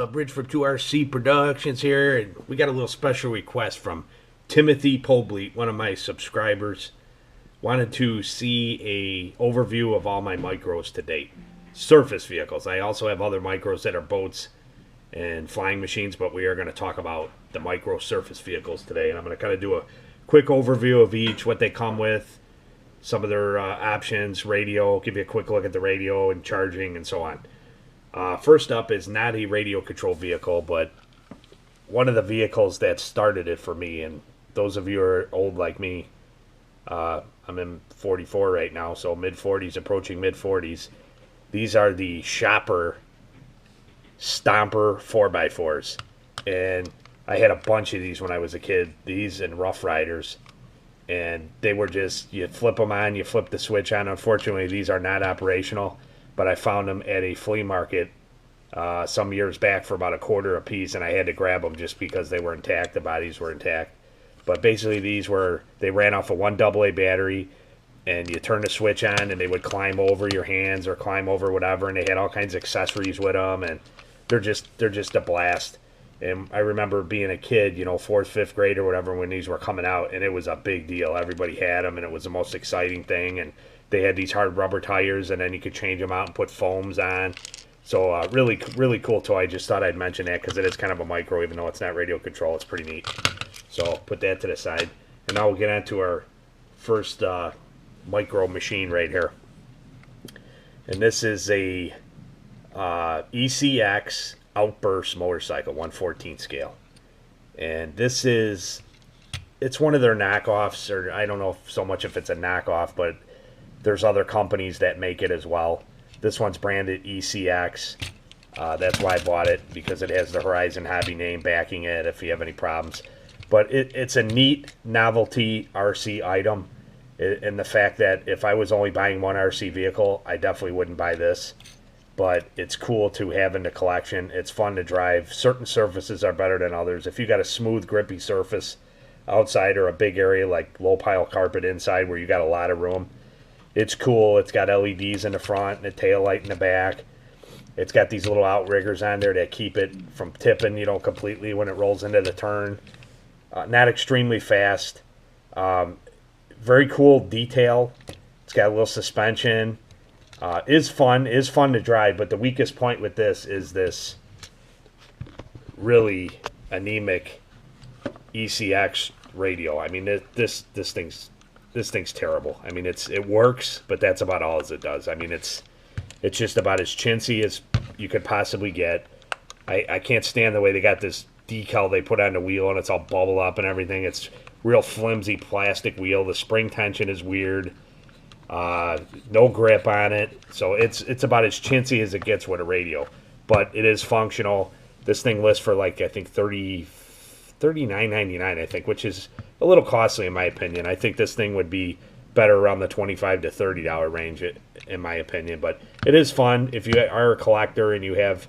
Bridge for 2RC Productions here, and we got a little special request from Timothy Pobleet, one of my subscribers. Wanted to see a overview of all my micros to date. Surface vehicles. I also have other micros that are boats and flying machines, but we are going to talk about the micro surface vehicles today, and I'm going to kind of do a quick overview of each, what they come with, some of their options, radio, give you a quick look at the radio and charging and so on. First up is not a radio control vehicle, but one of the vehicles that started it for me. And those of you who are old like me, I'm in 44 right now, so mid-40s, approaching mid-40s. These are the Shopper Stomper 4x4s. And I had a bunch of these when I was a kid, these and Rough Riders. And they were just, you flip them on, you flip the switch on. Unfortunately, these are not operational. But I found them at a flea market some years back for about $1 a piece, and I had to grab them just because they were intact. The bodies were intact. But basically, they ran off a 1 AA battery, and you turn the switch on, and they would climb over your hands or climb over whatever, and they had all kinds of accessories with them, and they're just a blast. And I remember being a kid, 4th, 5th grade or whatever, when these were coming out, and it was a big deal. Everybody had them, and it was the most exciting thing. And they had these hard rubber tires, and then you could change them out and put foams on. So really cool toy. I just thought I'd mention that because it is kind of a micro, even though it's not radio control. It's pretty neat. So I'll put that to the side. And now we'll get into our first micro machine right here. And this is a ECX Outburst motorcycle, 1/14 scale. And it's one of their knockoffs, or I don't know so much if it's a knockoff, but there's other companies that make it as well. This one's branded ECX. That's why I bought it, because it has the Horizon Hobby name backing it if you have any problems. But it's a neat novelty RC item. And the fact that if I was only buying one RC vehicle, I definitely wouldn't buy this. But it's cool to have in the collection. It's fun to drive. Certain surfaces are better than others. If you got a smooth, grippy surface outside or a big area like low pile carpet inside where you got a lot of room, it's cool. It's got LEDs in the front and a tail light in the back. It's got these little outriggers on there that keep it from tipping, completely when it rolls into the turn. Not extremely fast. Very cool detail. It's got a little suspension. Is fun to drive, but the weakest point with this is this really anemic ECX radio. I mean, this thing's terrible. I mean, it works, but that's about all as it does. I mean, it's just about as chintzy as you could possibly get. I can't stand the way they got this decal they put on the wheel, and it's all bubbled up and everything. It's real flimsy plastic wheel. The spring tension is weird. No grip on it. So it's about as chintzy as it gets with a radio. But it is functional. This thing lists for I think $39.99, I think, which is a little costly in my opinion. I think this thing would be better around the $25 to $30 range in my opinion. But it is fun. If you are a collector and you have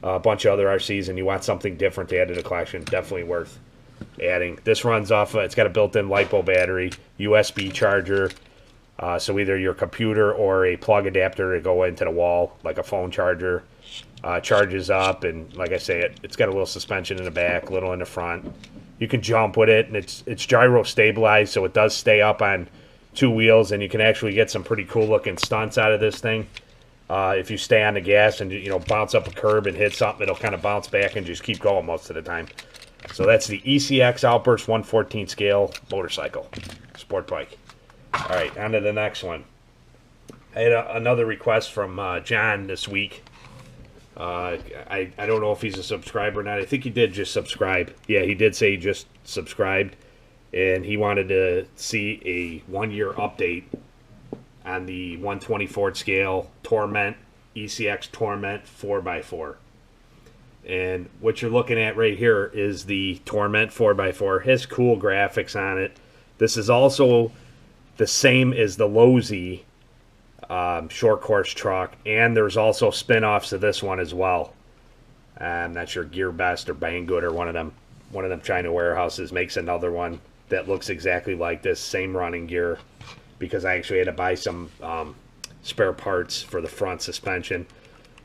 a bunch of other RCs and you want something different to add to the collection, definitely worth adding. This runs off, it's got a built-in LiPo battery, USB charger, so either your computer or a plug adapter to go into the wall, like a phone charger. Charges up, and like I say, it's got a little suspension in the back, a little in the front. You can jump with it, and it's gyro stabilized, so it does stay up on 2 wheels, and you can actually get some pretty cool looking stunts out of this thing. If you stay on the gas and bounce up a curb and hit something, it'll kind of bounce back and just keep going most of the time. So that's the ECX Outburst 1/14 scale motorcycle sport bike. All right, on to the next one. I had another request from John this week. I don't know if he's a subscriber or not. I think he did just subscribe. Yeah, he did say he just subscribed. And he wanted to see a 1-year update on the 1/24 scale Torment, ECX Torment 4x4. And what you're looking at right here is the Torment 4x4. It has cool graphics on it. This is also the same as the LowZ short course truck, and there's also spin-offs of this one as well. I'm not sure, Gear Best or Banggood or one of them China warehouses makes another one that looks exactly like this, same running gear, because I actually had to buy some spare parts for the front suspension.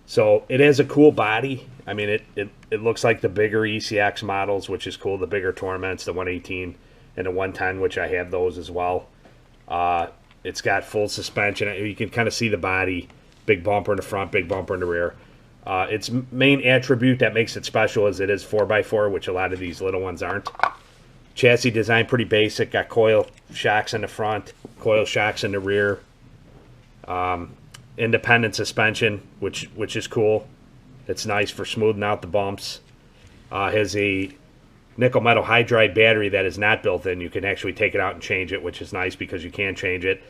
So it has a cool body. I mean, it looks like the bigger ECX models, which is cool. The bigger Torments, the 118 and the 110, which I have those as well. It's got full suspension. You can kind of see the body. Big bumper in the front, big bumper in the rear. Its main attribute that makes it special is it is 4x4, which a lot of these little ones aren't. Chassis design pretty basic. Got coil shocks in the front, coil shocks in the rear. Independent suspension, which is cool. It's nice for smoothing out the bumps. Has a nickel metal hydride battery that is not built in. You can actually take it out and change it, which is nice because you can change it.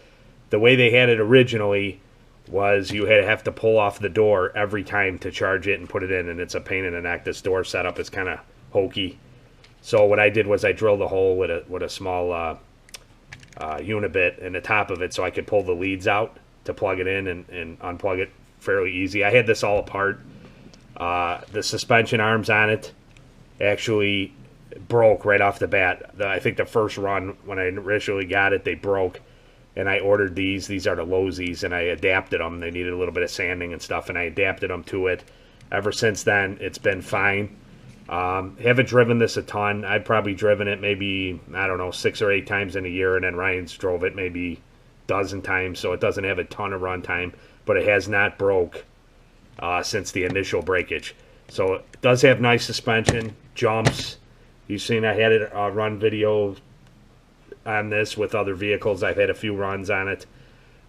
The way they had it originally was you had to have to pull off the door every time to charge it and put it in, and it's a pain in the neck. This door setup is kind of hokey. So what I did was I drilled a hole with a small unibit in the top of it so I could pull the leads out to plug it in and unplug it fairly easy. I had this all apart. The suspension arms on it actually broke right off the bat. I think the first run when I initially got it, they broke. And I ordered these. These are the LowZs, and I adapted them. They needed a little bit of sanding and stuff, and I adapted them to it. Ever since then, it's been fine. Haven't driven this a ton. I've probably driven it maybe, I don't know, 6 or 8 times in a year, and then Ryan's drove it maybe a dozen times, so it doesn't have a ton of run time, but it has not broke since the initial breakage. So it does have nice suspension, jumps. You've seen I had it run video on this with other vehicles. I've had a few runs on it.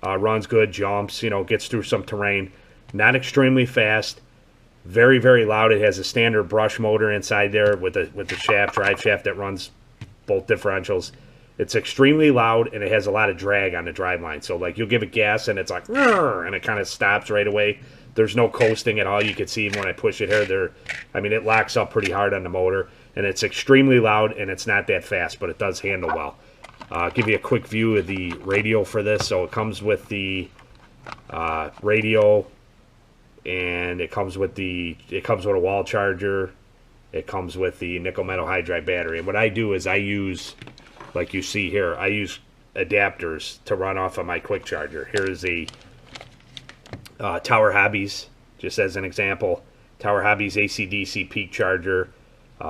Runs good, jumps, gets through some terrain. Not extremely fast. Very, very loud. It has a standard brush motor inside there with the shaft, drive shaft that runs both differentials. It's extremely loud, and it has a lot of drag on the drive line. So, like, you'll give it gas, and it's like, and it kind of stops right away. There's no coasting at all. You can see when I push it here. It locks up pretty hard on the motor, and it's extremely loud, and it's not that fast, but it does handle well. I'll give you a quick view of the radio for this. So it comes with the radio, and it comes with a wall charger. It comes with the nickel metal hydride battery. And what I do is I use, like you see here, I use adapters to run off of my quick charger. Here is a Tower Hobbies, just as an example. Tower Hobbies AC/DC peak charger.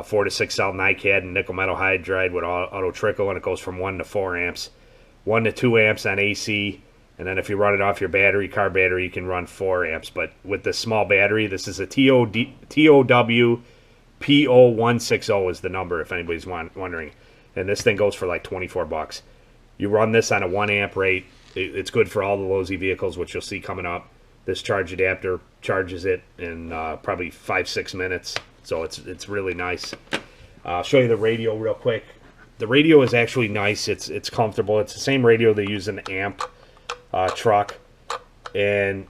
4 to 6 cell NiCad and nickel metal hydride with auto trickle, and it goes from 1 to 4 amps. 1 to 2 amps on AC, and then if you run it off your car battery, you can run 4 amps. But with this small battery, this is a TOW PO160 is the number, if anybody's wondering. And this thing goes for like $24. You run this on a 1 amp rate. It's good for all the LowZ vehicles, which you'll see coming up. This charge adapter charges it in probably 5-6 minutes. So it's really nice. I'll show you the radio real quick. The radio is actually nice. It's comfortable. It's the same radio they use in the amp truck, and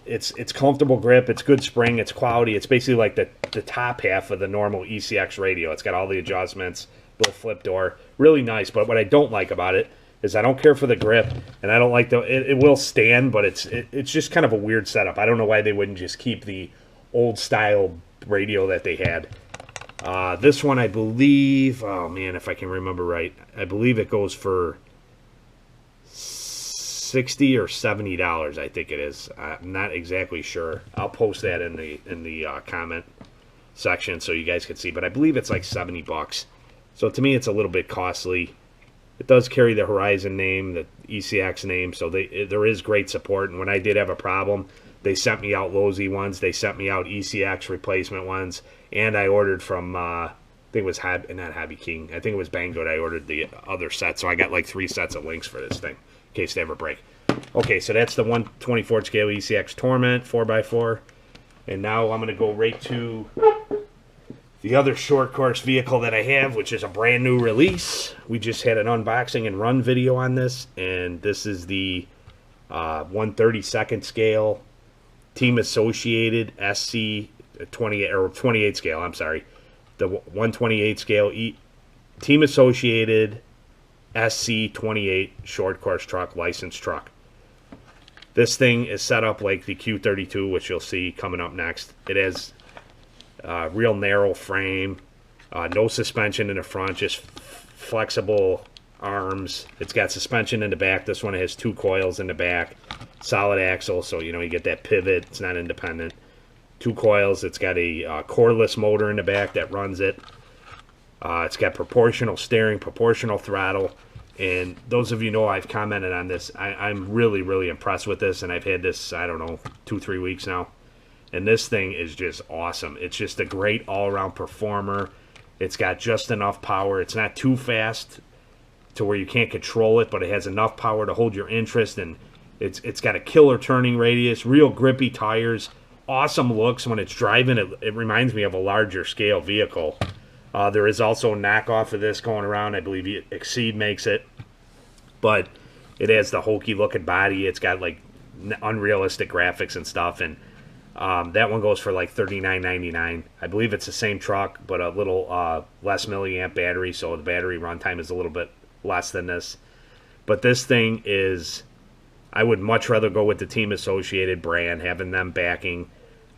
it's comfortable grip. It's good spring. It's quality. It's basically like the top half of the normal ECX radio. It's got all the adjustments, little flip door, really nice. But what I don't like about it is I don't care for the grip, and I don't like it will stand, but it's just kind of a weird setup. I don't know why they wouldn't just keep the old style radio that they had. This one, I believe, oh man, if I can remember right, I believe it goes for $60 or $70. I think it is. I'm not exactly sure. I'll post that in the comment section so you guys can see. But I believe it's like $70. So to me, it's a little bit costly. It does carry the Horizon name, the ECX name, so there is great support. And when I did have a problem, they sent me out LowZ ones. They sent me out ECX replacement ones. And I ordered from, I think it was not Hobby King. I think it was Banggood. I ordered the other set. So I got like 3 sets of links for this thing in case they ever break. Okay, so that's the 1/24 scale ECX Torment 4x4. And now I'm going to go right to the other short course vehicle that I have, which is a brand new release. We just had an unboxing and run video on this. And this is the 1/32 scale Team Associated SC 28 scale. I'm sorry, the 1/28 scale Team Associated SC 28 short course truck, licensed truck. This thing is set up like the Q32, which you'll see coming up next. It has real narrow frame, no suspension in the front, just flexible arms. It's got suspension in the back. This one has 2 coils in the back. Solid axle, so you get that pivot. It's not independent. 2 coils. It's got a cordless motor in the back that runs it. It's got proportional steering, proportional throttle. And those of you know I've commented on this. I'm really, really impressed with this. And I've had this, I don't know, 2-3 weeks now. And this thing is just awesome. It's just a great all-around performer. It's got just enough power. It's not too fast to where you can't control it, but it has enough power to hold your interest. And it's got a killer turning radius, real grippy tires, awesome looks when it's driving. It reminds me of a larger scale vehicle. There is also a knockoff of this going around. I believe Exceed makes it. But it has the hokey looking body. It's got like unrealistic graphics and stuff. And that one goes for like $39.99. I believe it's the same truck, but a little less milliamp battery. So the battery runtime is a little bit less than this. But this thing is, I would much rather go with the Team Associated brand, having them backing.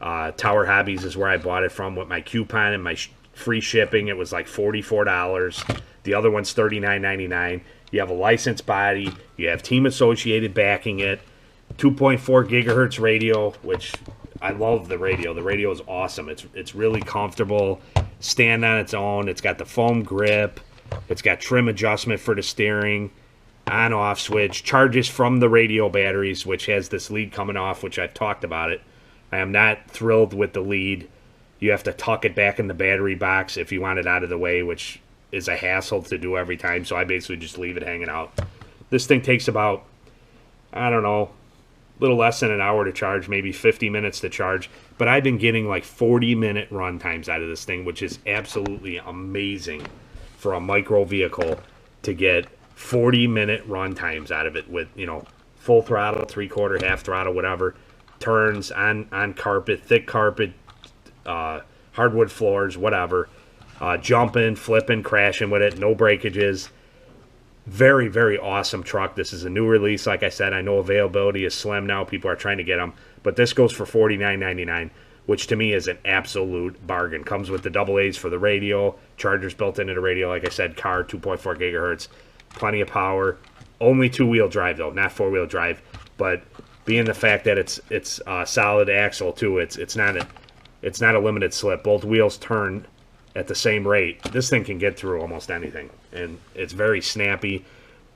Tower Hobbies is where I bought it from with my coupon and my free shipping. It was like $44. The other one's $39.99. You have a licensed body. You have Team Associated backing it. 2.4 gigahertz radio, which I love the radio. The radio is awesome. It's really comfortable. Stand on its own. It's got the foam grip. It's got trim adjustment for the steering. On-off switch. Charges from the radio batteries, which has this lead coming off, which I've talked about it. I am not thrilled with the lead. You have to tuck it back in the battery box if you want it out of the way, which is a hassle to do every time, so I basically just leave it hanging out. This thing takes about, I don't know, a little less than an hour to charge, maybe 50 minutes to charge, but I've been getting like 40-minute run times out of this thing, which is absolutely amazing for a micro vehicle to get 40-minute run times out of it with, you know, full throttle, 3/4, half throttle, whatever, turns on carpet, thick carpet, hardwood floors, whatever, jumping, flipping, crashing with it, no breakages. Very, very awesome truck. This is a new release. Like I said, I know availability is slim now. People are trying to get them, but this goes for $49.99, which to me is an absolute bargain. Comes with the double A's for the radio, chargers built into the radio. Like I said, car, 2.4 gigahertz, plenty of power. Only 2-wheel drive though, not 4-wheel drive. But being the fact that it's solid axle too, it's not a limited slip. Both wheels turn at the same rate. This thing can get through almost anything, and it's very snappy.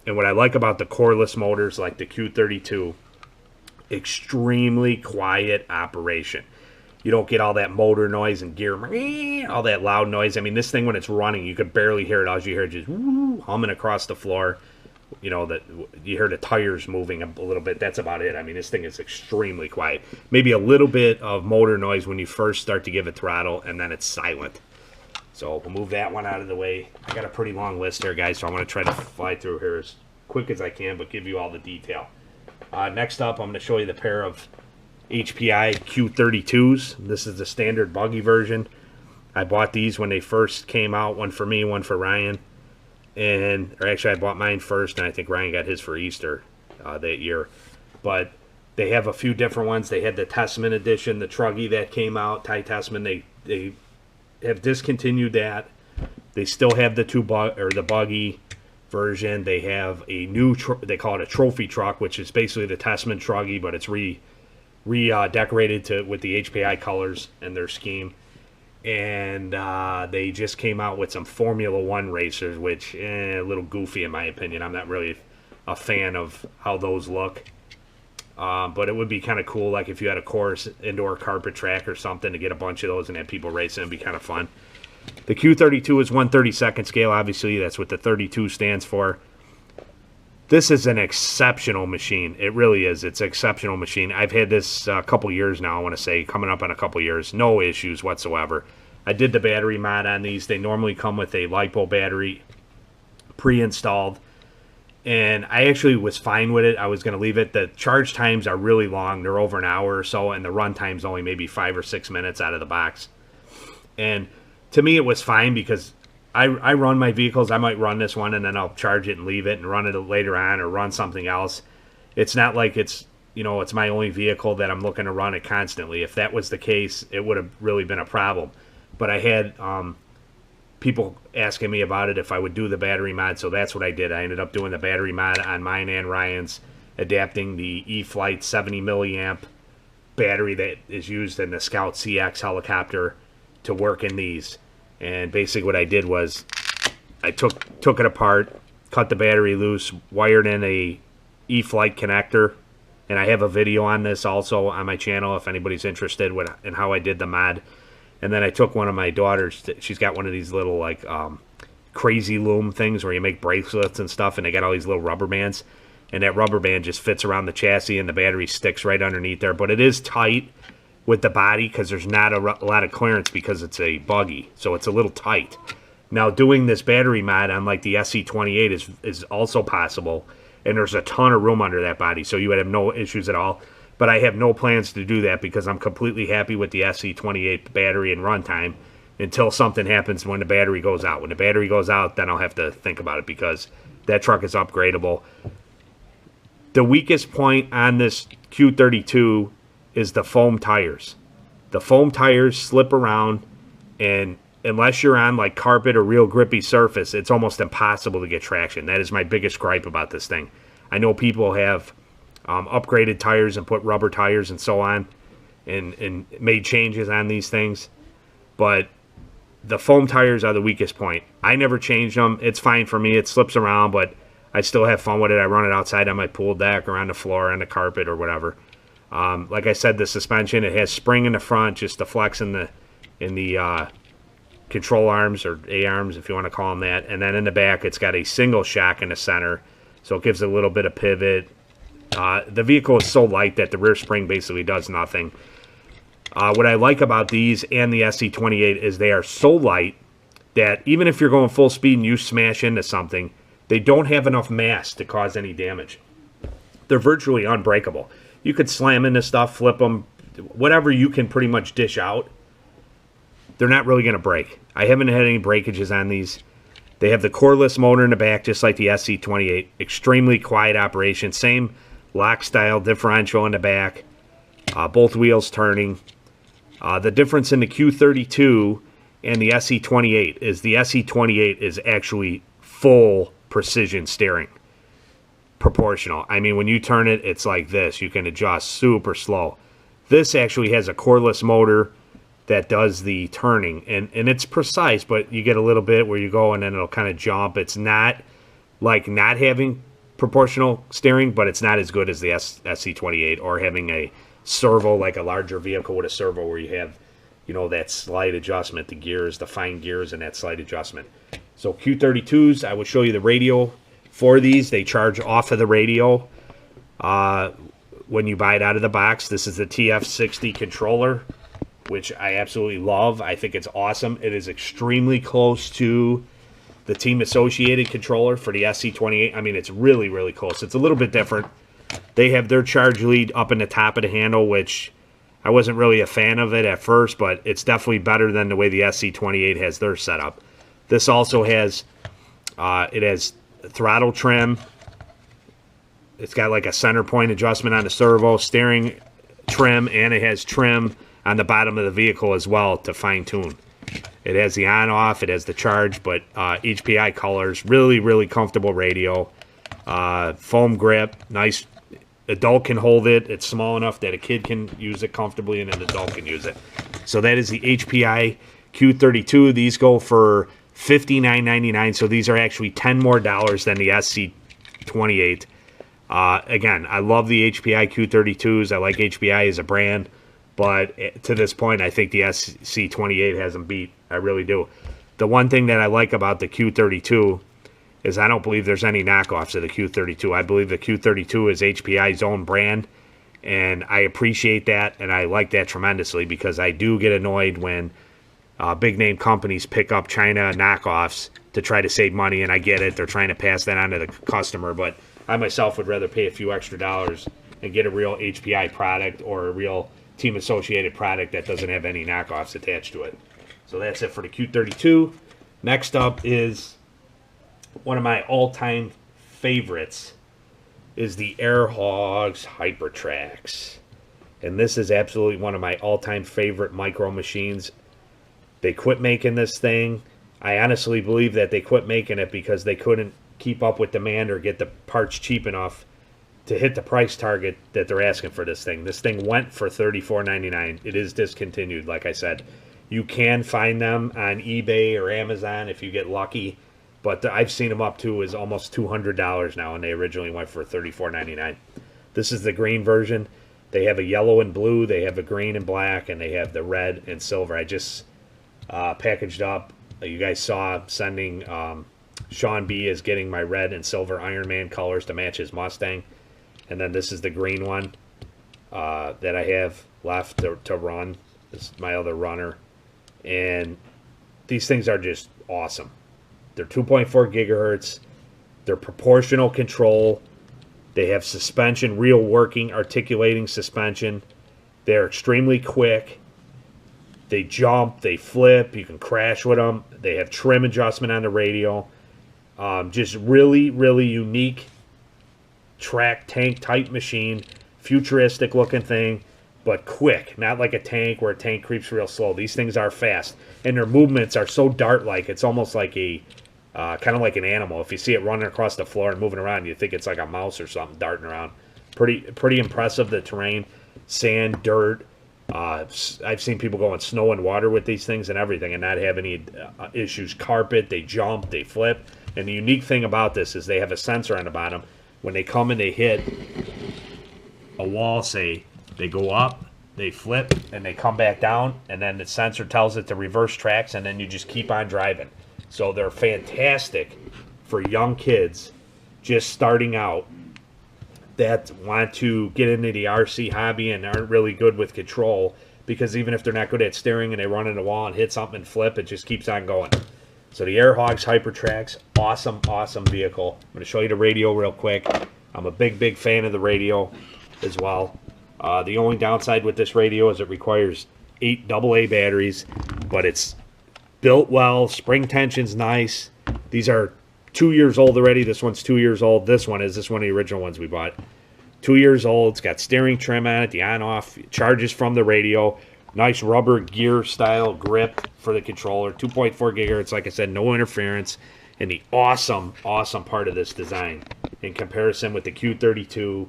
And what I like about the cordless motors, like the Q32, extremely quiet operation. You don't get all that motor noise and gear, all that loud noise. I mean, this thing when it's running, you could barely hear it. All you hear is just humming across the floor. You know, that you hear the tires moving a little bit. That's about it. I mean, this thing is extremely quiet. Maybe a little bit of motor noise when you first start to give it throttle, and then it's silent. So we'll move that one out of the way. I got a pretty long list here, guys, so I'm going to try to fly through here as quick as I can, but give you all the detail. Next up, I'm going to show you the pair of HPI Q32s. This is the standard buggy version. I bought these when they first came out, one for me, one for Ryan. Or actually, I bought mine first, and I think Ryan got his for Easter that year. But they have a few different ones. They had the Testament edition, the Truggy that came out, Ty Testament. They have discontinued that. They still have the buggy version. They have a new, they call it a trophy truck, which is basically the Testament Truggy, but it's decorated with the HPI colors and their scheme. And they just came out with some Formula One racers, which a little goofy in my opinion. I'm not really a fan of how those look. But it would be kind of cool, like if you had a course indoor carpet track or something, to get a bunch of those and have people racing. It'd be kind of fun. The Q32 is 1/32 scale. Obviously, that's what the 32 stands for. This is an exceptional machine. It really is. It's an exceptional machine. I've had this a couple years now, I want to say, coming up on a couple years. No issues whatsoever. I did the battery mod on these. They normally come with a LiPo battery pre-installed. And I actually was fine with it. I was going to leave it. The charge times are really long. They're over an hour or so, and the run time's only maybe 5 or 6 minutes out of the box. And to me, it was fine because I run my vehicles. I might run this one, and then I'll charge it and leave it and run it later on or run something else. It's not like it's my only vehicle that I'm looking to run it constantly. If that was the case, it would have really been a problem. But I had people asking me about it if I would do the battery mod, so that's what I did. I ended up doing the battery mod on mine and Ryan's, adapting the E-Flight 70 milliamp battery that is used in the Scout CX helicopter to work in these. And basically what I did was I took it apart, cut the battery loose, wired in a E-Flight connector, and I have a video on this also on my channel if anybody's interested in how I did the mod. And then I took one of my daughters, she's got one of these little like crazy loom things where you make bracelets and stuff, and they got all these little rubber bands, and that rubber band just fits around the chassis and the battery sticks right underneath there. But it is tight with the body because there's not a lot of clearance because it's a buggy, so it's a little tight. Now doing this battery mod on like the SC28 is also possible, and there's a ton of room under that body, so you would have no issues at all. But I have no plans to do that because I'm completely happy with the SC28 battery and runtime until something happens when the battery goes out. When the battery goes out, then I'll have to think about it because that truck is upgradable. The weakest point on this Q32 is the foam tires. The foam tires slip around, and unless you're on like carpet or real grippy surface, it's almost impossible to get traction. That is my biggest gripe about this thing. I know people have upgraded tires and put rubber tires and so on and made changes on these things, but the foam tires are the weakest point. I never changed them. It's fine for me. It slips around, but I still have fun with it. I run it outside on my pool deck or on the floor, on the carpet or whatever. Like I said, the suspension, it has spring in the front just to flex in the control arms or A-arms if you want to call them that, and then in the back it's got a single shock in the center, so it gives a little bit of pivot. The vehicle is so light that the rear spring basically does nothing. What I like about these and the SC28 is they are so light that even if you're going full speed and you smash into something, they don't have enough mass to cause any damage. They're virtually unbreakable. You could slam into stuff, flip them, whatever you can pretty much dish out. They're not really going to break. I haven't had any breakages on these. They have the cordless motor in the back, just like the SC28. Extremely quiet operation. Same lock style differential in the back. Both wheels turning. The difference in the Q32 and the SC28 is the SC28 is actually full precision steering. Proportional. I mean, when you turn it, it's like this. You can adjust super slow. This actually has a cordless motor that does the turning, and it's precise, but you get a little bit where you go and then it'll kind of jump. It's not like not having proportional steering, but it's not as good as the SC28 or having a servo, like a larger vehicle with a servo where you have, you know, that slight adjustment, the gears, the fine gears, and that slight adjustment. So Q32s, I will show you the radio for these. They charge off of the radio when you buy it out of the box. This is the TF60 controller, which I absolutely love. I think it's awesome. It is extremely close to the Team Associated controller for the SC28. I mean, it's really, really close. It's a little bit different. They have their charge lead up in the top of the handle, which I wasn't really a fan of it at first, but it's definitely better than the way the SC28 has their setup. This also has, it has throttle trim. It's got like a center point adjustment on the servo, steering trim, and it has trim on the bottom of the vehicle as well to fine tune. It has the on off, it has the charge, but HPI colors, really, really comfortable radio. Foam grip, nice. Adult can hold it. It's small enough that a kid can use it comfortably and an adult can use it. So that is the HPI Q32. These go for $59.99. So these are actually $10 more than the SC28. Again, I love the HPI Q32s. I like HPI as a brand. But to this point, I think the SC28 has them beat. I really do. The one thing that I like about the Q32 is I don't believe there's any knockoffs of the Q32. I believe the Q32 is HPI's own brand, and I appreciate that, and I like that tremendously because I do get annoyed when big-name companies pick up China knockoffs to try to save money, and I get it. They're trying to pass that on to the customer, but I myself would rather pay a few extra dollars and get a real HPI product or a real Team Associated product that doesn't have any knockoffs attached to it. So that's it for the Q32. Next up is one of my all-time favorites is the Hogs Hypertracks. And this is absolutely one of my all-time favorite micro machines. They quit making this thing. I honestly believe that they quit making it because they couldn't keep up with demand or get the parts cheap enough to hit the price target that they're asking for this thing. This thing went for $34.99. It is discontinued, like I said. You can find them on eBay or Amazon if you get lucky, but I've seen them up to is almost $200 now, and they originally went for $34.99. This is the green version. They have a yellow and blue, they have a green and black, and they have the red and silver. I just packaged up. You guys saw sending Sean B is getting my red and silver Iron Man colors to match his Mustang. And then this is the green one that I have left to run. This is my other runner. And these things are just awesome. They're 2.4 gigahertz. They're proportional control. They have suspension, real working articulating suspension. They're extremely quick. They jump, they flip. You can crash with them. They have trim adjustment on the radio. Just really, really unique track tank type machine, futuristic looking thing, but quick, not like a tank where a tank creeps real slow. These things are fast, and their movements are so dart like. It's almost like a kind of like an animal. If you see it running across the floor and moving around, you think it's like a mouse or something darting around. Pretty impressive. The terrain, sand, dirt. I've seen people go in snow and water with these things and everything and not have any issues. Carpet, they jump, they flip. And the unique thing about this is they have a sensor on the bottom. When they come and they hit a wall, say, they go up, they flip, and they come back down, and then the sensor tells it to reverse tracks, and then you just keep on driving. So they're fantastic for young kids just starting out that want to get into the RC hobby and aren't really good with control, because even if they're not good at steering and they run into a wall and hit something and flip, it just keeps on going. So the Hogs Hypertracks, awesome, awesome vehicle. I'm going to show you the radio real quick. I'm a big fan of the radio as well. The only downside with this radio is it requires 8 AA batteries, but it's built well. Spring tension's nice. These are 2 years old already. This one's 2 years old. This one of the original ones we bought. 2 years old. It's got steering trim on it, the on-off, charges from the radio. Nice rubber gear style grip for the controller. 2.4 gigahertz, like I said, no interference. And the awesome part of this design in comparison with the Q32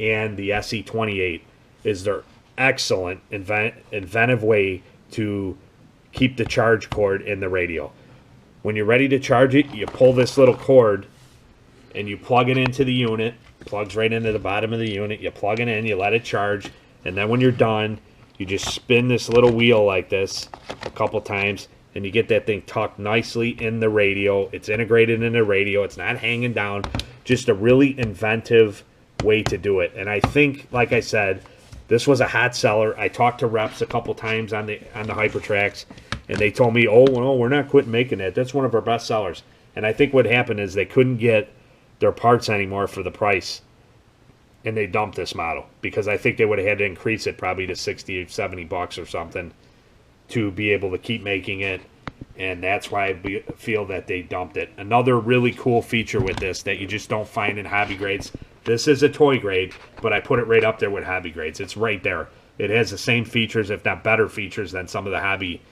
and the SE28 is their excellent inventive way to keep the charge cord in the radio. When you're ready to charge it, you pull this little cord and you plug it into the unit. Plugs right into the bottom of the unit. You plug it in, you let it charge, and then when you're done, you just spin this little wheel like this a couple times, and you get that thing tucked nicely in the radio. It's integrated in the radio. It's not hanging down. Just a really inventive way to do it. And I think, like I said, this was a hot seller. I talked to reps a couple times on the Hypertracks, and they told me, oh, well, we're not quitting making that. That's one of our best sellers. And I think what happened is they couldn't get their parts anymore for the price, and they dumped this model, because I think they would have had to increase it probably to 60 or 70 bucks or something to be able to keep making it, and that's why I feel that they dumped it. Another really cool feature with this that you just don't find in hobby grades. This is a toy grade, but I put it right up there with hobby grades. It's right there. It has the same features, if not better features, than some of the hobby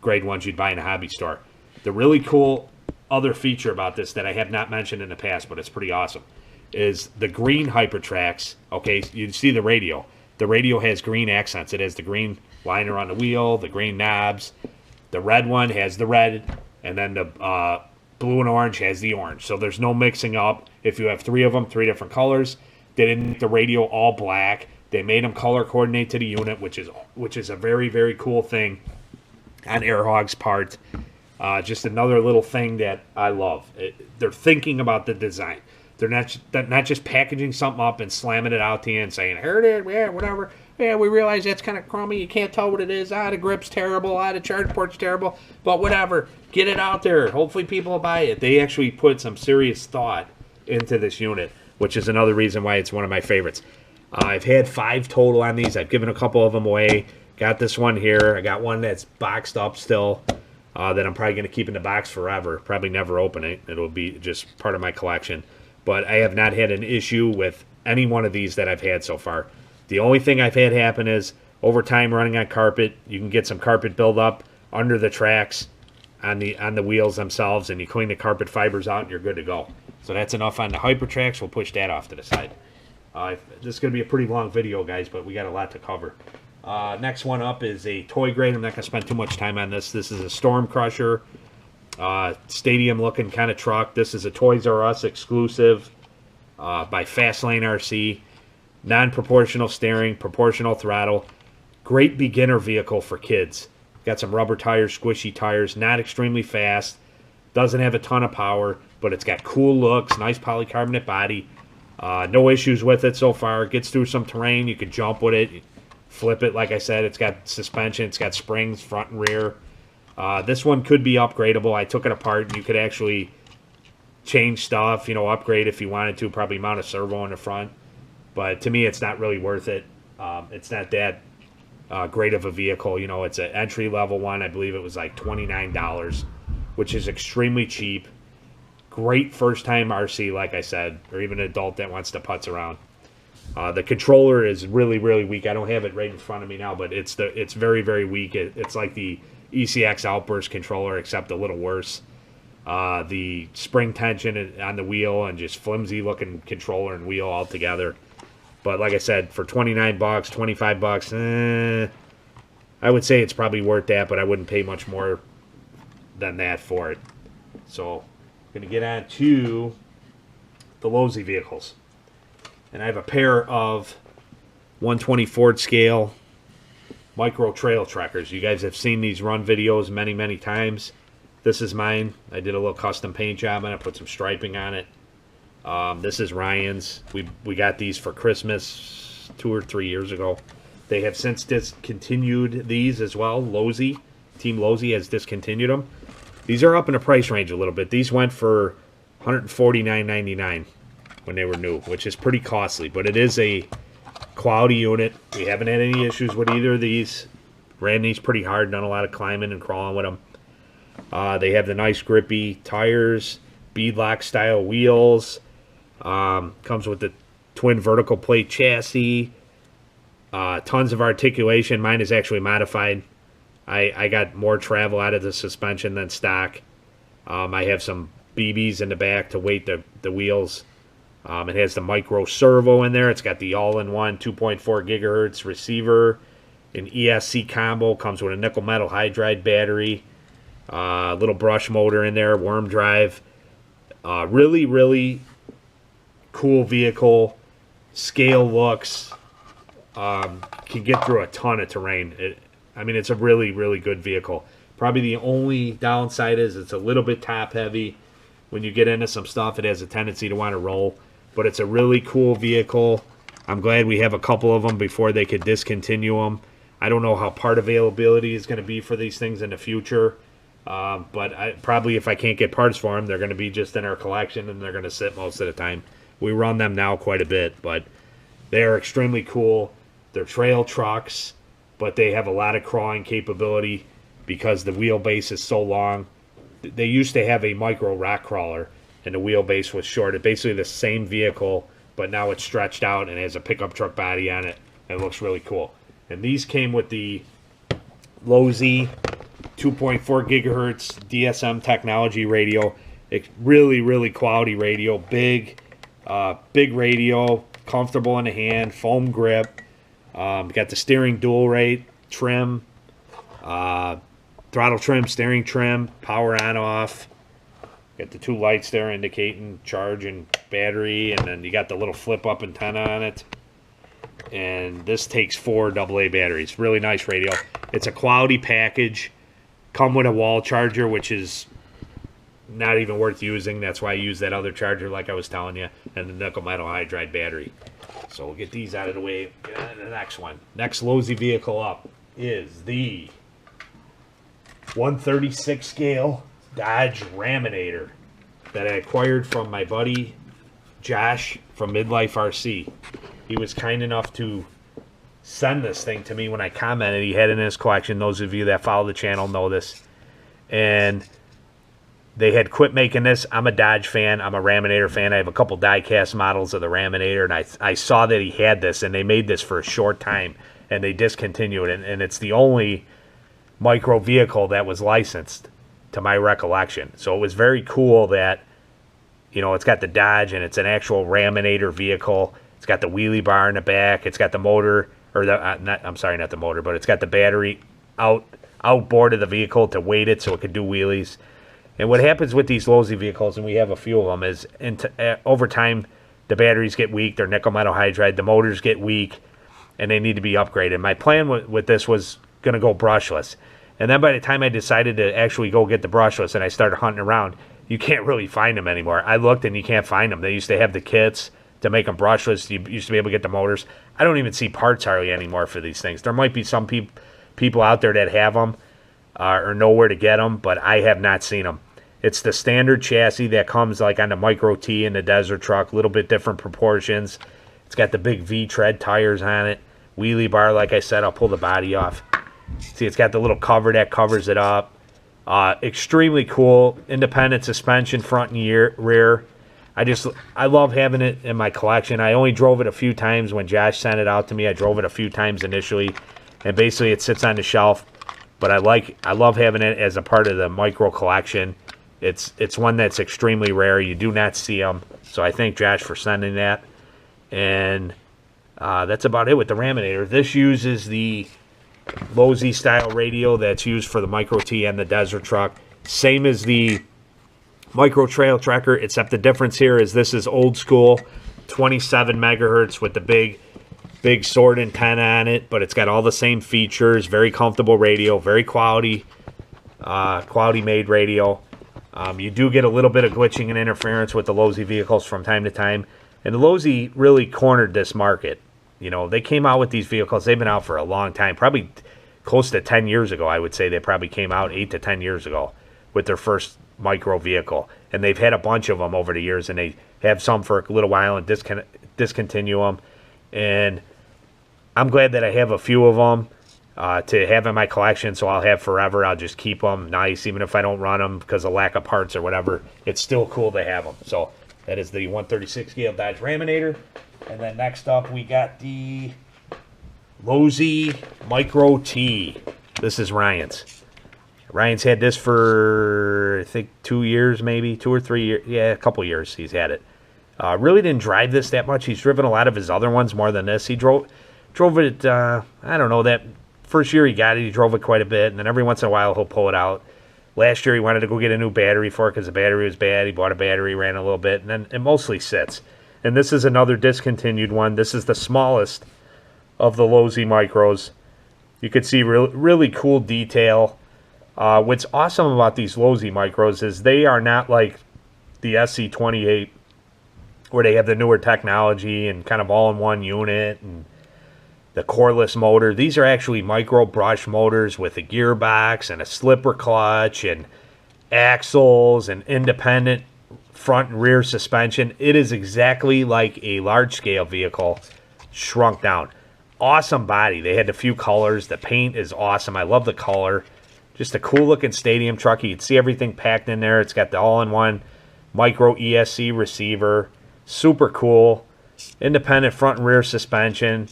grade ones you'd buy in a hobby store. The really cool other feature about this that I have not mentioned in the past, but it's pretty awesome, is the green Hypertracks. Okay, you see the radio. The radio has green accents. It has the green liner on the wheel, the green knobs. The red one has the red, and then the blue and orange has the orange. So there's no mixing up. If you have 3 of them, 3 different colors, they didn't make the radio all black. They made them color coordinate to the unit, which is a very, very cool thing on Hogs' part. Just another little thing that I love. They're thinking about the design. They're not just packaging something up and slamming it out to you and saying, here it is, yeah, whatever. Yeah, we realize that's kind of crummy. You can't tell what it is. The grip's terrible. The charge port's terrible. But whatever. Get it out there. Hopefully people will buy it. They actually put some serious thought into this unit, which is another reason why it's one of my favorites. I've had 5 total on these. I've given a couple of them away. Got this one here. I got one that's boxed up still that I'm probably going to keep in the box forever. Probably never open it. It'll be just part of my collection. But I have not had an issue with any one of these that I've had so far. The only thing I've had happen is over time running on carpet, you can get some carpet buildup under the tracks on the wheels themselves, and you clean the carpet fibers out and you're good to go. So that's enough on the Hypertracks. We'll push that off to the side. This is going to be a pretty long video, guys, but we got a lot to cover. Next one up is a toy grade. I'm not going to spend too much time on this. This is a Storm Crusher, stadium-looking kind of truck. This is a Toys R Us exclusive by Fastlane RC. Non-proportional steering, proportional throttle. Great beginner vehicle for kids. Got some rubber tires, squishy tires, not extremely fast. Doesn't have a ton of power, but it's got cool looks, nice polycarbonate body. No issues with it so far. It gets through some terrain. You can jump with it, flip it. Like I said, it's got suspension. It's got springs front and rear. This one could be upgradable. I took it apart, and you could actually change stuff, upgrade if you wanted to, probably mount a servo in the front. But to me, it's not really worth it. It's not that great of a vehicle. It's an entry-level one. I believe it was like $29, which is extremely cheap. Great first-time RC, like I said, or even an adult that wants to putz around. The controller is really, really weak. I don't have it right in front of me now, but it's very, very weak. It's like the ECX Outburst controller, except a little worse. The spring tension on the wheel and just flimsy-looking controller and wheel altogether. But like I said, for $29, $25, I would say it's probably worth that, but I wouldn't pay much more than that for it. So, I'm going to get on to the LowZ vehicles. And I have a pair of 120 Ford scale micro trail trackers. You guys have seen these run videos many, many times. This is mine. I did a little custom paint job on it, put some striping on it. This is Ryan's. We got these for Christmas 2 or 3 years ago. They have since discontinued these as well. LowZ, Team LowZ has discontinued them. These are up in the price range a little bit. These went for $149.99 when they were new, which is pretty costly, but it is a quality unit. We haven't had any issues with either of these. Ran these pretty hard, done a lot of climbing and crawling with them. They have the nice grippy tires, beadlock style wheels. Comes with the twin vertical plate chassis. Tons of articulation. Mine is actually modified. I got more travel out of the suspension than stock. I have some BBs in the back to weight the wheels. It has the micro servo in there. It's got the all-in-one 2.4 gigahertz receiver. An ESC combo. Comes with a nickel metal hydride battery. Little brush motor in there. Worm drive. Really, really cool vehicle. Scale looks. Can get through a ton of terrain. It's a really, really good vehicle. Probably the only downside is it's a little bit top heavy. When you get into some stuff, it has a tendency to want to roll. But it's a really cool vehicle. I'm glad we have a couple of them before they could discontinue them. I don't know how part availability is going to be for these things in the future. But probably if I can't get parts for them, they're going to be just in our collection and they're going to sit most of the time. We run them now quite a bit, but they are extremely cool. They're trail trucks, but they have a lot of crawling capability because the wheelbase is so long. They used to have a micro rock crawler, and the wheelbase was short. It's basically the same vehicle, but now it's stretched out and has a pickup truck body on it. It looks really cool. And these came with the LowZ 2.4 gigahertz DSM technology radio. It's really, really quality radio. Big radio, comfortable in the hand, foam grip. Got the steering dual rate, trim, throttle trim, steering trim, power on off. Got the 2 lights there indicating charge and battery, and then you got the little flip up antenna on it. And this takes 4 AA batteries. Really nice radio. It's a quality package. Come with a wall charger, which is not even worth using. That's why I use that other charger like I was telling you, and the nickel metal hydride battery. So we'll get these out of the way. Get on to the next one. Next LowZ vehicle up is the 136 scale Dodge Raminator that I acquired from my buddy Josh from Midlife RC. He was kind enough to send this thing to me when I commented. He had it in his collection. Those of you that follow the channel know this. And they had quit making this. I'm a Dodge fan. I'm a Raminator fan. I have a couple die-cast models of the Raminator, and I saw that he had this, and they made this for a short time, and they discontinued it. And it's the only micro vehicle that was licensed, to my recollection. So it was very cool that, it's got the Dodge, and it's an actual Raminator vehicle. It's It's got the wheelie bar in the back. It's got the motor, or the I'm sorry, not the motor, but it's got the battery outboard of the vehicle to weight it so it can do wheelies. And what happens with these LowZ vehicles, and we have a few of them, is over time the batteries get weak. They're nickel metal hydride. The motors get weak, and they need to be upgraded. My plan with this was going to go brushless. And then by the time I decided to actually go get the brushless and I started hunting around, you can't really find them anymore. I looked and you can't find them. They used to have the kits to make them brushless. You used to be able to get the motors. I don't even see parts hardly anymore for these things. There might be some people out there that have them or know where to get them, but I have not seen them. It's the standard chassis that comes like on the Micro T and the Desert Truck, a little bit different proportions. It's got the big V-tread tires on it. Wheelie bar, like I said, I'll pull the body off. See, it's got the little cover that covers it up. Extremely cool. Independent suspension front and rear. I love having it in my collection. I only drove it a few times when Josh sent it out to me. I drove it a few times initially, and basically it sits on the shelf. But I love having it as a part of the micro collection. It's one that's extremely rare. You do not see them. So I thank Josh for sending that. And that's about it with the Raminator. This uses the LowZ style radio that's used for the Micro T and the Desert Truck. Same as the Micro Trail Trekker, except the difference here is this is old school, 27 megahertz with the big sword antenna on it, but it's got all the same features. Very comfortable radio, very quality made radio. You do get a little bit of glitching and interference with the LowZ vehicles from time to time, and the LowZ really cornered this market. You know, they came out with these vehicles. They've been out for a long time, probably close to 10 years ago. I would say they probably came out 8 to 10 years ago with their first micro vehicle, and they've had a bunch of them over the years, and they have some for a little while and discontinue them. And I'm glad that I have a few of them to have in my collection, so I'll have forever. I'll just keep them nice, even if I don't run them because of lack of parts or whatever. It's still cool to have them. So that is the 136 scale Dodge Raminator. And then next up, we got the LowZ Micro T. This is Ryan's. Ryan's had this for, I think, 2 years, maybe 2 or 3 years. Yeah, a couple years he's had it. Really didn't drive this that much. He's driven a lot of his other ones more than this. He drove it, I don't know, that first year he got it, he drove it quite a bit. And then every once in a while, he'll pull it out. Last year, he wanted to go get a new battery for it because the battery was bad. He bought a battery, ran a little bit, and then it mostly sits. And this is another discontinued one. This is the smallest of the LowZ Micros. You can see really cool detail. What's awesome about these LowZ Micros is they are not like the SC28 where they have the newer technology and kind of all-in-one unit and the coreless motor. These are actually micro brush motors with a gearbox and a slipper clutch and axles and independent front and rear suspension. It is exactly like a large-scale vehicle shrunk down. Awesome body. They had a few colors. The paint is awesome. I love the color. Just a cool-looking stadium truck. You can see everything packed in there. It's got the all-in-one micro ESC receiver. Super cool. Independent front and rear suspension.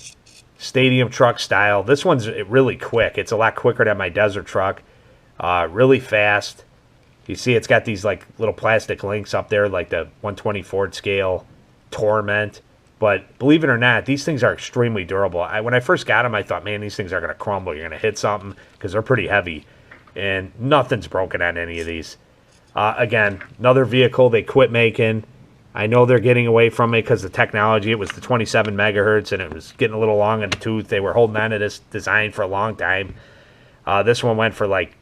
Stadium truck style. This one's really quick. It's a lot quicker than my Desert Truck. Really fast. You see it's got these like little plastic links up there like the 124th scale Torment. But believe it or not, these things are extremely durable. When I first got them, I thought, man, these things are going to crumble. You're going to hit something because they're pretty heavy. And nothing's broken on any of these. Again, another vehicle they quit making. I know they're getting away from it because the technology, it was the 27 megahertz and it was getting a little long in the tooth. They were holding on to this design for a long time. This one went for like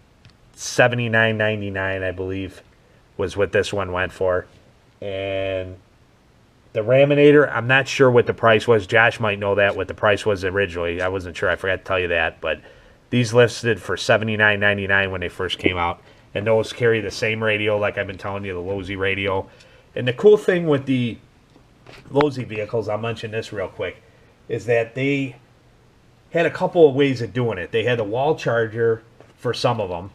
$79.99, I believe, was what this one went for. And the Raminator, I'm not sure what the price was. Josh might know that, what the price was originally. I wasn't sure. I forgot to tell you that. But these listed for $79.99 when they first came out. And those carry the same radio, like I've been telling you, the LowZ radio. And the cool thing with the LowZ vehicles, I'll mention this real quick, is that they had a couple of ways of doing it. They had a wall charger for some of them,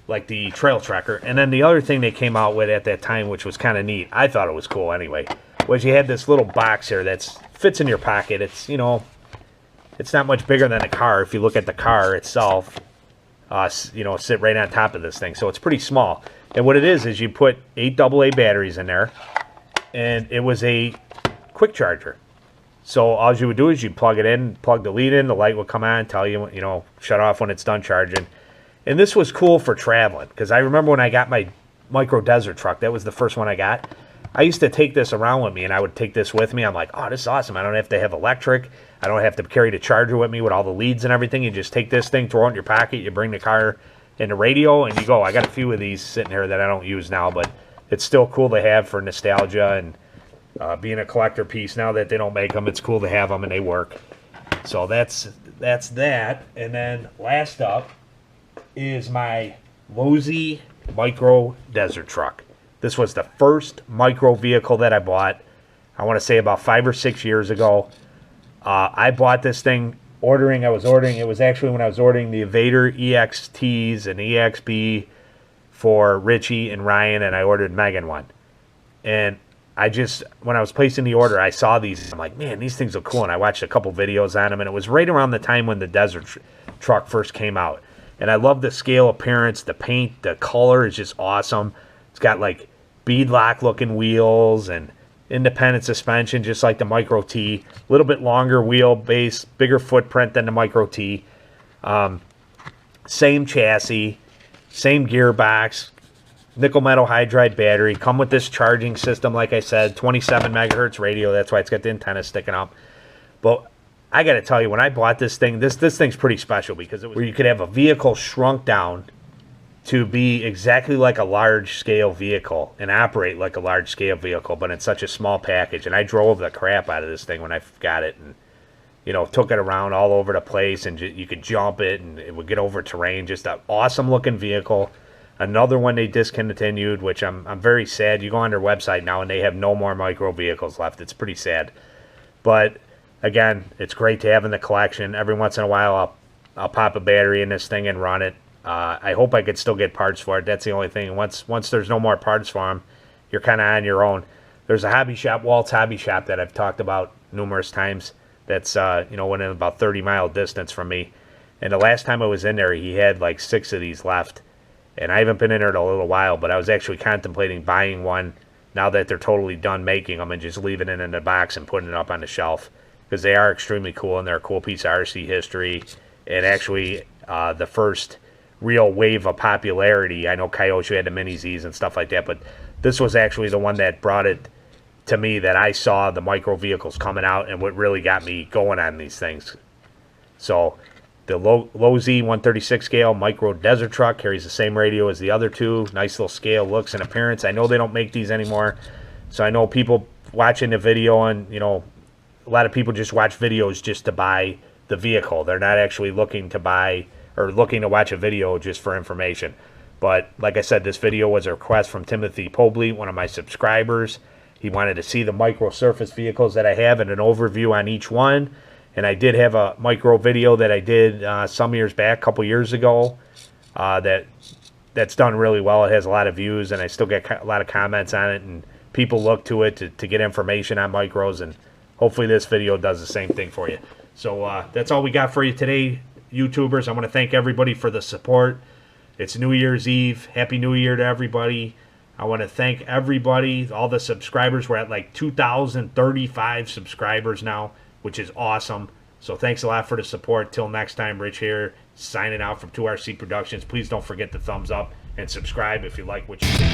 like the Trail Trekker. And then the other thing they came out with at that time, which was kind of neat, I thought it was cool anyway, was you had this little box here that fits in your pocket. It's, you know, it's not much bigger than a car. If you look at the car itself, you know, sit right on top of this thing. So it's pretty small. And what it is you put 8 AA batteries in there, and it was a quick charger. So all you would do is you plug it in, plug the lead in, the light would come on, tell you, shut off when it's done charging. And this was cool for traveling, because I remember when I got my micro desert truck, that was the first one I got. I used to take this around with me, and I would take this with me. I'm like, oh, this is awesome. I don't have to have electric. I don't have to carry the charger with me with all the leads and everything. You just take this thing, throw it in your pocket, you bring the car in the radio, and you go. I got a few of these sitting here that I don't use now, but it's still cool to have for nostalgia and being a collector piece. Now that they don't make them, it's cool to have them, and they work. So that's that. And then last up is my LowZ micro desert truck. This was the first micro vehicle that I bought, I want to say about 5 or 6 years ago. I bought this thing it was actually when I was ordering the Evader EXTs and EXB for Richie and Ryan, and I ordered Megan one. And when I was placing the order, I saw these. I'm like, man, these things are cool. And I watched a couple videos on them, and it was right around the time when the desert truck first came out. And I love the scale appearance, the paint, the color is just awesome. It's got like beadlock looking wheels and independent suspension, just like the Micro T. A little bit longer wheelbase, bigger footprint than the Micro T. Same chassis, same gearbox, nickel metal hydride battery. Come with this charging system, like I said, 27 megahertz radio. That's why it's got the antenna sticking up. But I got to tell you, when I bought this thing, this thing's pretty special, because it was where you could have a vehicle shrunk down to be exactly like a large-scale vehicle and operate like a large-scale vehicle, but in such a small package. And I drove the crap out of this thing when I got it, and took it around all over the place, and you could jump it, and it would get over terrain. Just an awesome-looking vehicle. Another one they discontinued, which I'm very sad. You go on their website now, and they have no more micro vehicles left. It's pretty sad. But again, it's great to have in the collection. Every once in a while, I'll pop a battery in this thing and run it. I hope I could still get parts for it. That's the only thing. Once there's no more parts for them, you're kind of on your own. There's a hobby shop, Walt's Hobby Shop, that I've talked about numerous times. That's within about 30-mile distance from me. And the last time I was in there, he had like 6 of these left. And I haven't been in there in a little while, but I was actually contemplating buying one now that they're totally done making them, and just leaving it in the box and putting it up on the shelf, because they are extremely cool, and they're a cool piece of RC history. And actually, the first real wave of popularity. I know Coyote had the Mini Z's and stuff like that, but this was actually the one that brought it to me, that I saw the micro vehicles coming out, and what really got me going on these things. So the LowZ 136 scale micro desert truck carries the same radio as the other two. Nice little scale, looks and appearance. I know they don't make these anymore, so I know people watching the video, and a lot of people just watch videos just to buy the vehicle. They're not actually looking to buy or looking to watch a video just for information. But like I said, this video was a request from Timothy Poblete, one of my subscribers. He wanted to see the micro surface vehicles that I have and an overview on each one. And I did have a micro video that I did some years back, a couple years ago, that's done really well. It has a lot of views, and I still get a lot of comments on it, and people look to it to get information on micros, and hopefully this video does the same thing for you. So that's all we got for you today, YouTubers. I want to thank everybody for the support. It's New Year's Eve. Happy New Year to everybody. I want to thank everybody, all the subscribers. We're at like 2,035 subscribers now, which is awesome. So thanks a lot for the support. Till next time, Rich here, signing out from 2RC Productions. Please don't forget the thumbs up and subscribe if you like what you see.